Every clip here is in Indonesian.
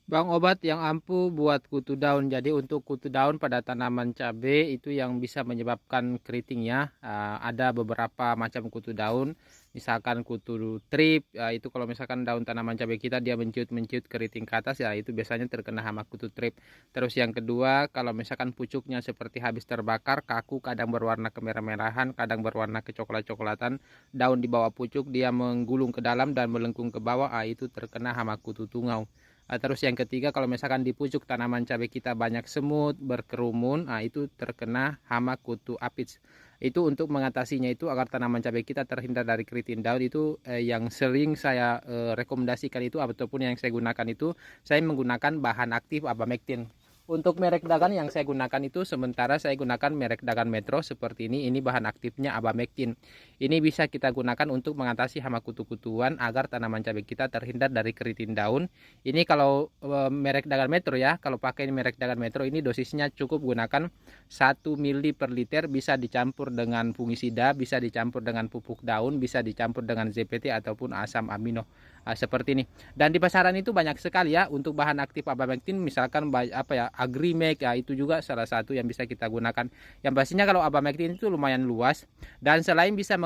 Bang, obat yang ampuh buat kutu daun. Jadi untuk kutu daun pada tanaman cabai itu yang bisa menyebabkan keriting ya. Ada beberapa macam kutu daun. Misalkan kutu trip, itu kalau misalkan daun tanaman cabai kita dia menciut-menciut keriting ke atas ya, itu biasanya terkena hama kutu trip. Terus yang kedua, kalau misalkan pucuknya seperti habis terbakar, kaku, kadang berwarna kemerah-merahan, kadang berwarna kecoklat-coklatan, daun di bawah pucuk dia menggulung ke dalam dan melengkung ke bawah, itu terkena hama kutu tungau. Terus yang ketiga, kalau misalkan di pucuk tanaman cabai kita banyak semut berkerumun, itu terkena hama kutu apis. Itu untuk mengatasinya itu agar tanaman cabai kita terhindar dari keriting daun itu, yang sering saya rekomendasikan itu ataupun yang saya gunakan itu, saya menggunakan bahan aktif abamectin. Untuk merek dagan yang saya gunakan itu sementara saya gunakan merek dagan Metro seperti ini. Ini bahan aktifnya abamectin. Ini bisa kita gunakan untuk mengatasi hama kutu-kutuan agar tanaman cabai kita terhindar dari keriting daun. Ini kalau merek dagan Metro ya, kalau pakai merek dagan Metro ini dosisnya cukup gunakan 1 mili per liter, bisa dicampur dengan fungisida, bisa dicampur dengan pupuk daun, bisa dicampur dengan ZPT ataupun asam amino. Seperti ini. Dan di pasaran itu banyak sekali ya untuk bahan aktif abamectin, misalkan apa ya, Agrimek ya, itu juga salah satu yang bisa kita gunakan. Yang pastinya kalau abamectin itu lumayan luas, dan selain bisa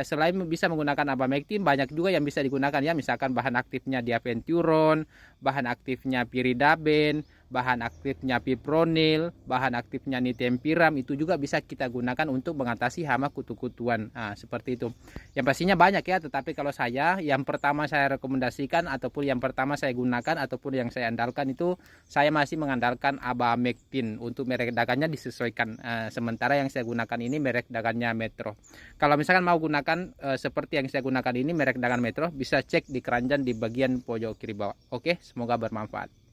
selain bisa menggunakan abamectin, banyak juga yang bisa digunakan ya, misalkan bahan aktifnya diaventuron, bahan aktifnya piridaben, bahan aktifnya fipronil, bahan aktifnya nitempiram, itu juga bisa kita gunakan untuk mengatasi hama kutu-kutuan. Seperti itu. Yang pastinya banyak ya, tetapi kalau saya yang pertama saya rekomendasikan ataupun yang pertama saya gunakan ataupun yang saya andalkan itu, saya masih mengandalkan abamectin. Untuk merek dagannya disesuaikan. Sementara yang saya gunakan ini merek dagannya Metro. Kalau misalkan mau gunakan seperti yang saya gunakan ini merek dagan Metro, bisa cek di keranjang di bagian pojok kiri bawah. Oke, semoga bermanfaat.